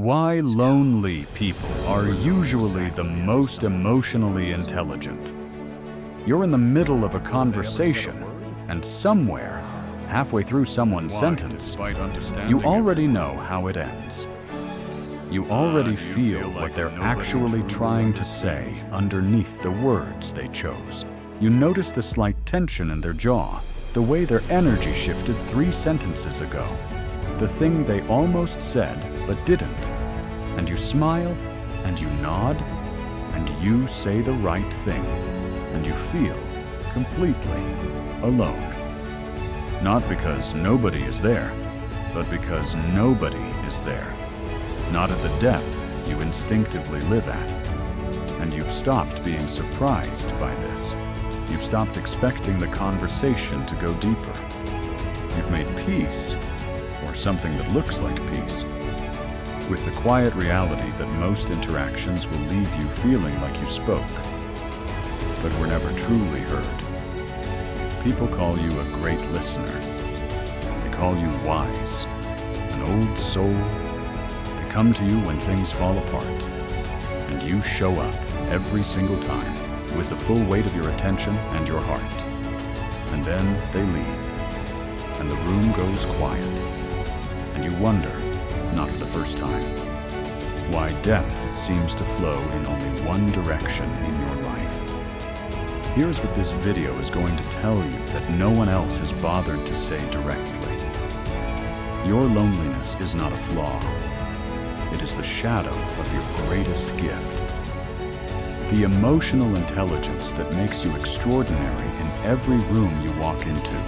Why lonely people are usually the most emotionally intelligent. You're in the middle of a conversation, and somewhere, halfway through someone's sentence, you already know how it ends. You already feel what they're actually trying to say underneath the words they chose. You notice the slight tension in their jaw, the way their energy shifted 3 sentences ago, the thing they almost said but didn't. And you smile, and you nod, and you say the right thing, and you feel completely alone. Not because nobody is there, but because nobody is there. Not at the depth you instinctively live at. And you've stopped being surprised by this. You've stopped expecting the conversation to go deeper. You've made peace, or something that looks like peace, with the quiet reality that most interactions will leave you feeling like you spoke, but were never truly heard. People call you a great listener. They call you wise, an old soul. They come to you when things fall apart, and you show up every single time with the full weight of your attention and your heart. And then they leave, and the room goes quiet, and you wonder, not for the first time, why depth seems to flow in only one direction in your life. Here's what this video is going to tell you that no one else has bothered to say directly. Your loneliness is not a flaw. It is the shadow of your greatest gift. The emotional intelligence that makes you extraordinary in every room you walk into.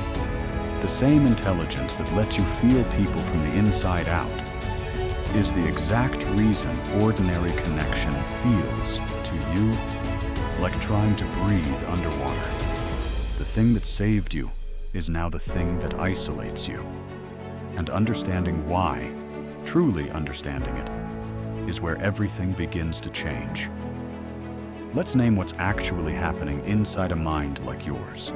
The same intelligence that lets you feel people from the inside out is the exact reason ordinary connection feels to you like trying to breathe underwater. The thing that saved you is now the thing that isolates you. And understanding why, truly understanding it, is where everything begins to change. Let's name what's actually happening inside a mind like yours.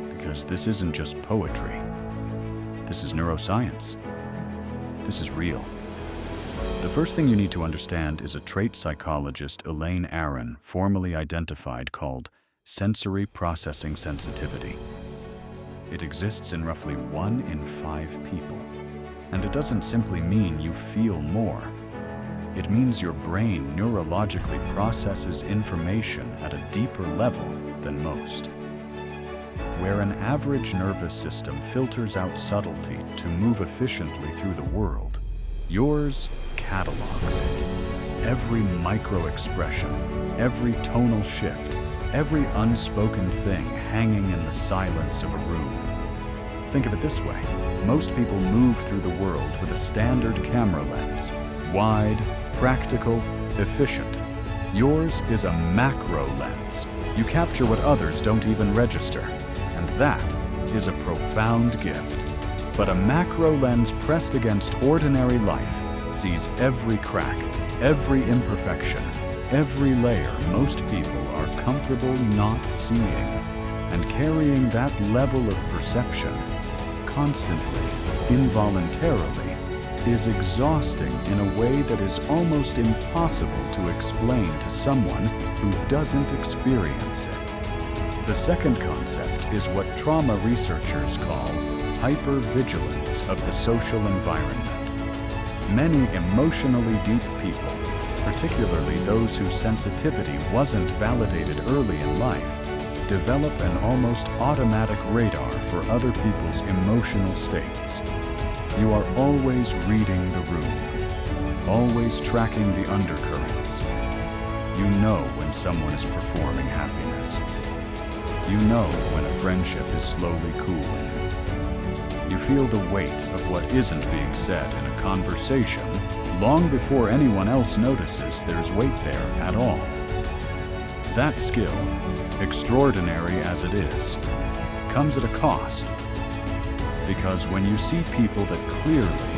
Because this isn't just poetry. This is neuroscience. This is real. The first thing you need to understand is a trait psychologist Elaine Aron formally identified called sensory processing sensitivity. It exists in roughly 1 in 5 people. And it doesn't simply mean you feel more. It means your brain neurologically processes information at a deeper level than most. Where an average nervous system filters out subtlety to move efficiently through the world, yours catalogs it. Every micro-expression, every tonal shift, every unspoken thing hanging in the silence of a room. Think of it this way. Most people move through the world with a standard camera lens. Wide, practical, efficient. Yours is a macro lens. You capture what others don't even register. And that is a profound gift. But a macro lens pressed against ordinary life sees every crack, every imperfection, every layer most people are comfortable not seeing. And carrying that level of perception constantly, involuntarily, is exhausting in a way that is almost impossible to explain to someone who doesn't experience it. The second concept is what trauma researchers call hypervigilance of the social environment. Many emotionally deep people, particularly those whose sensitivity wasn't validated early in life, develop an almost automatic radar for other people's emotional states. You are always reading the room, always tracking the undercurrents. You know when someone is performing happiness. You know when a friendship is slowly cooling. You feel the weight of what isn't being said in a conversation long before anyone else notices there's weight there at all. That skill, extraordinary as it is, comes at a cost. Because when you see people that clearly,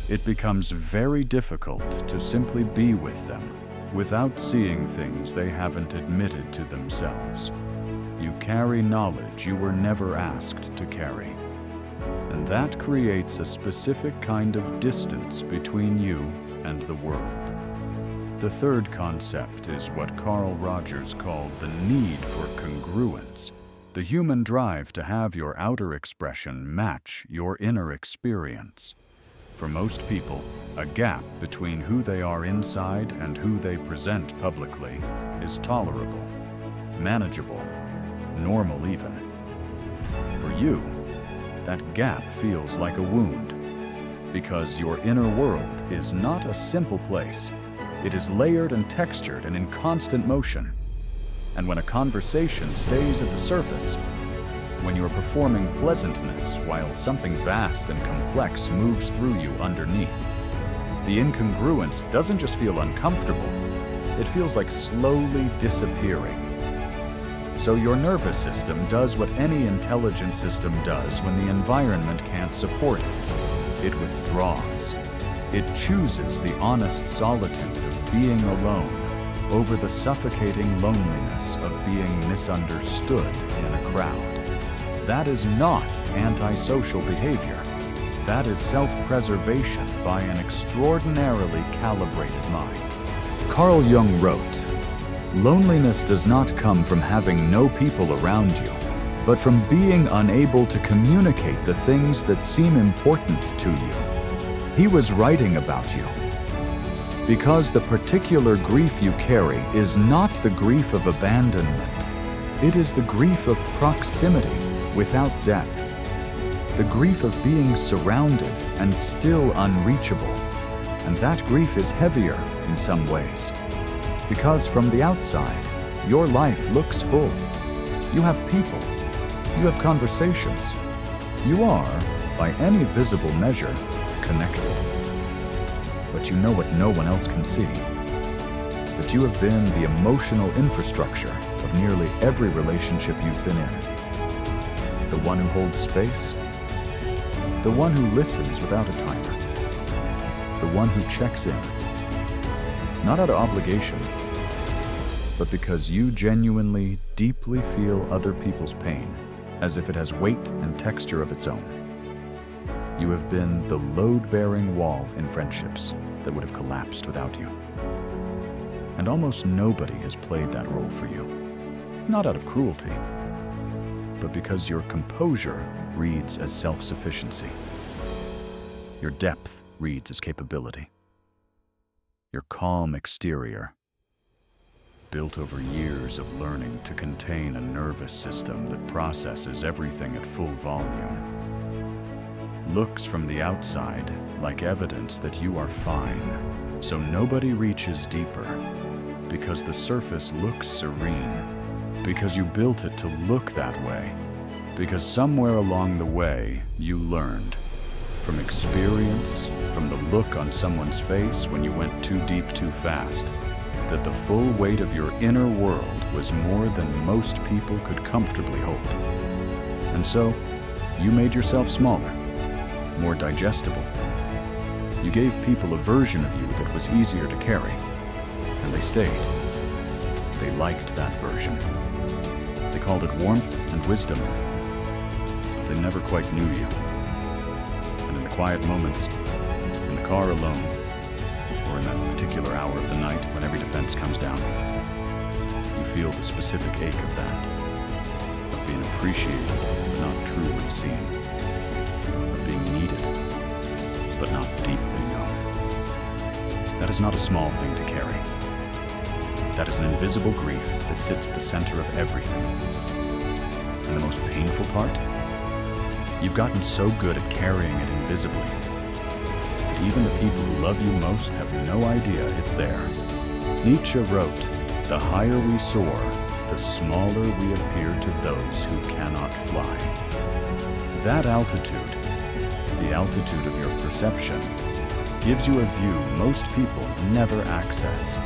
it becomes very difficult to simply be with them without seeing things they haven't admitted to themselves. You carry knowledge you were never asked to carry. And that creates a specific kind of distance between you and the world. The third concept is what Carl Rogers called the need for congruence, the human drive to have your outer expression match your inner experience. For most people, a gap between who they are inside and who they present publicly is tolerable, manageable, normal even. For you, that gap feels like a wound, because your inner world is not a simple place. It is layered and textured and in constant motion. And when a conversation stays at the surface, when you are performing pleasantness while something vast and complex moves through you underneath, the incongruence doesn't just feel uncomfortable, it feels like slowly disappearing. So your nervous system does what any intelligent system does when the environment can't support it. It withdraws. It chooses the honest solitude of being alone over the suffocating loneliness of being misunderstood in a crowd. That is not antisocial behavior. That is self-preservation by an extraordinarily calibrated mind. Carl Jung wrote, "Loneliness does not come from having no people around you, but from being unable to communicate the things that seem important to you." He was writing about you. Because the particular grief you carry is not the grief of abandonment. It is the grief of proximity without depth. The grief of being surrounded and still unreachable. And that grief is heavier in some ways. Because from the outside, your life looks full. You have people. You have conversations. You are, by any visible measure, connected. But you know what no one else can see. That you have been the emotional infrastructure of nearly every relationship you've been in. The one who holds space. The one who listens without a timer. The one who checks in. Not out of obligation, but because you genuinely, deeply feel other people's pain, as if it has weight and texture of its own. You have been the load-bearing wall in friendships that would have collapsed without you. And almost nobody has played that role for you. Not out of cruelty, but because your composure reads as self-sufficiency. Your depth reads as capability. Your calm exterior, built over years of learning to contain a nervous system that processes everything at full volume, looks from the outside like evidence that you are fine, so nobody reaches deeper, because the surface looks serene, because you built it to look that way, because somewhere along the way you learned, from experience, from the look on someone's face when you went too deep too fast, that the full weight of your inner world was more than most people could comfortably hold. And so, you made yourself smaller, more digestible. You gave people a version of you that was easier to carry, and they stayed. They liked that version. They called it warmth and wisdom, but they never quite knew you. And in the quiet moments, in the car alone, or in that particular hour of the night when every defense comes down, you feel the specific ache of that, of being appreciated but not truly seen, of being needed but not deeply known. That is not a small thing to carry. That is an invisible grief that sits at the center of everything. And the most painful part? You've gotten so good at carrying it invisibly that even the people who love you most have no idea it's there. Nietzsche wrote, "The higher we soar, the smaller we appear to those who cannot fly." That altitude, the altitude of your perception, gives you a view most people never access.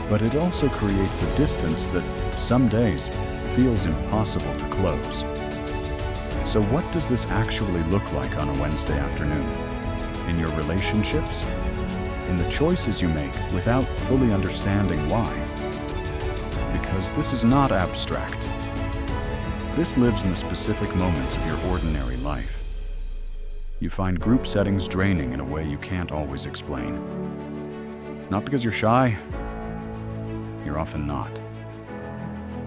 But it also creates a distance that, some days, feels impossible to close. So what does this actually look like on a Wednesday afternoon? In your relationships? In the choices you make without fully understanding why? Because this is not abstract. This lives in the specific moments of your ordinary life. You find group settings draining in a way you can't always explain. Not because you're shy, you're often not,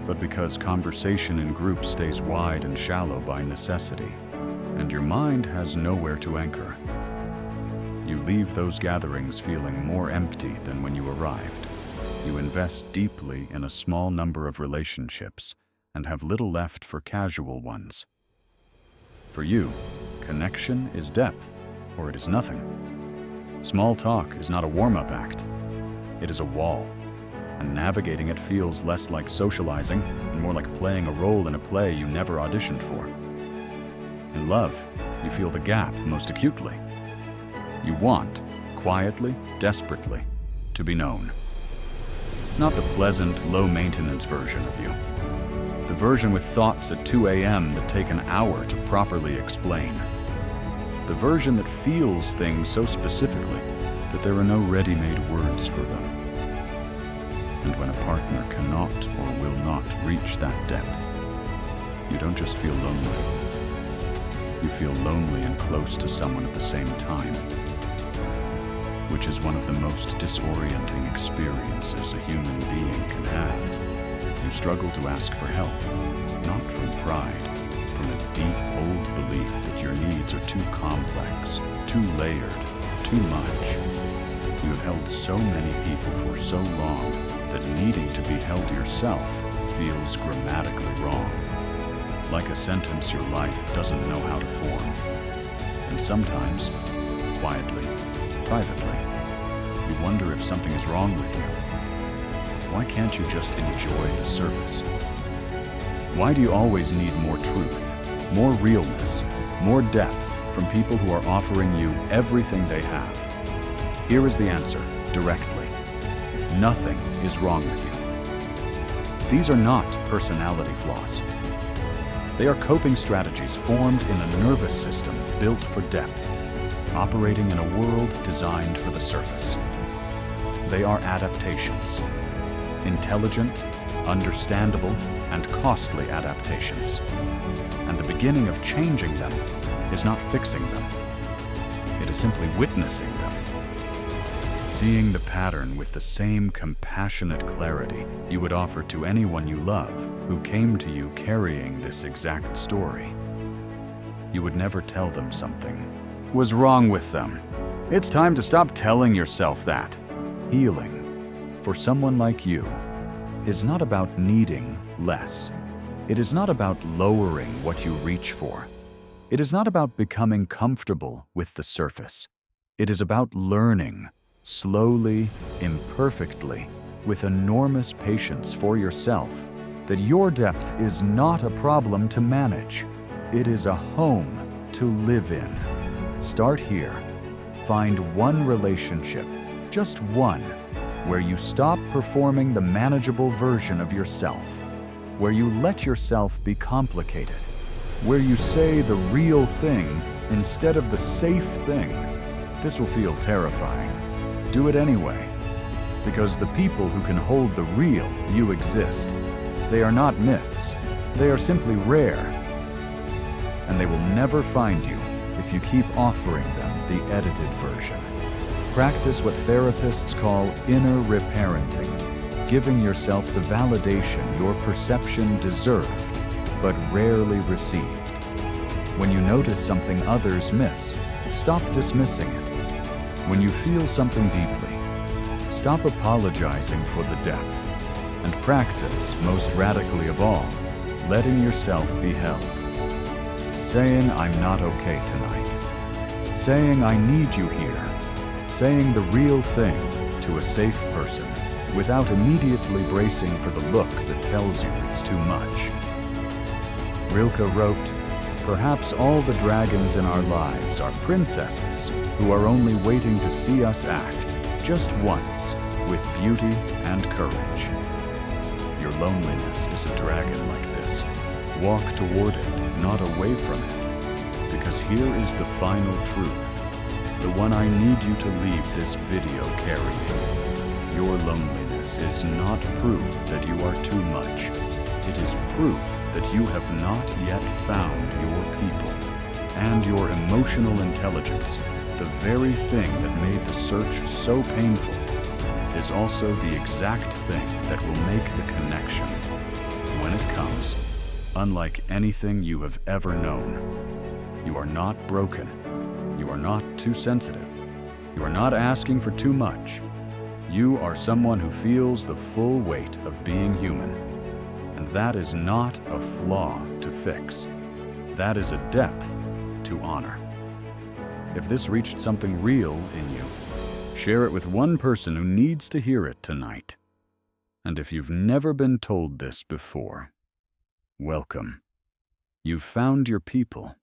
but because conversation in groups stays wide and shallow by necessity, and your mind has nowhere to anchor. You leave those gatherings feeling more empty than when you arrived. You invest deeply in a small number of relationships and have little left for casual ones. For you, connection is depth, or it is nothing. Small talk is not a warm-up act. It is a wall, and navigating it feels less like socializing and more like playing a role in a play you never auditioned for. In love, you feel the gap most acutely. You want, quietly, desperately, to be known. Not the pleasant, low-maintenance version of you. The version with thoughts at 2 a.m. that take an hour to properly explain. The version that feels things so specifically that there are no ready-made words for them. And when a partner cannot or will not reach that depth, you don't just feel lonely. You feel lonely and close to someone at the same time, which is one of the most disorienting experiences a human being can have. You struggle to ask for help, not from pride, from a deep, old belief that your needs are too complex, too layered, too much. You have held so many people for so long that needing to be held yourself feels grammatically wrong, like a sentence your life doesn't know how to form. And sometimes, quietly, privately, you wonder if something is wrong with you. Why can't you just enjoy the surface? Why do you always need more truth, more realness, more depth from people who are offering you everything they have? Here is the answer, directly. Nothing is wrong with you. These are not personality flaws. They are coping strategies formed in a nervous system built for depth, operating in a world designed for the surface. They are adaptations. Intelligent, understandable, and costly adaptations. And the beginning of changing them is not fixing them. It is simply witnessing them. Seeing the pattern with the same compassionate clarity you would offer to anyone you love who came to you carrying this exact story. You would never tell them something was wrong with them. It's time to stop telling yourself that. Healing, for someone like you, is not about needing less. It is not about lowering what you reach for. It is not about becoming comfortable with the surface. It is about learning, slowly, imperfectly, with enormous patience for yourself, that your depth is not a problem to manage. It is a home to live in. Start here. Find one relationship, just one, where you stop performing the manageable version of yourself, where you let yourself be complicated, where you say the real thing instead of the safe thing. This will feel terrifying. Do it anyway, because the people who can hold the real you exist. They are not myths. They are simply rare. And they will never find you if you keep offering them the edited version. Practice what therapists call inner reparenting, giving yourself the validation your perception deserved, but rarely received. When you notice something others miss, stop dismissing it. When you feel something deeply, stop apologizing for the depth, and practice, most radically of all, letting yourself be held. Saying, "I'm not okay tonight." Saying, "I need you here." Saying the real thing to a safe person without immediately bracing for the look that tells you it's too much. Rilke wrote, "Perhaps all the dragons in our lives are princesses who are only waiting to see us act, just once, with beauty and courage." Your loneliness is a dragon like this. Walk toward it, not away from it, because here is the final truth, the one I need you to leave this video carrying. Your loneliness is not proof that you are too much. It is proof that you have not yet found your people. And your emotional intelligence, the very thing that made the search so painful, is also the exact thing that will make the connection. When it comes, unlike anything you have ever known, you are not broken. You are not too sensitive. You are not asking for too much. You are someone who feels the full weight of being human. And that is not a flaw to fix. That is a depth to honor. If this reached something real in you, share it with one person who needs to hear it tonight. And if you've never been told this before, welcome. You've found your people.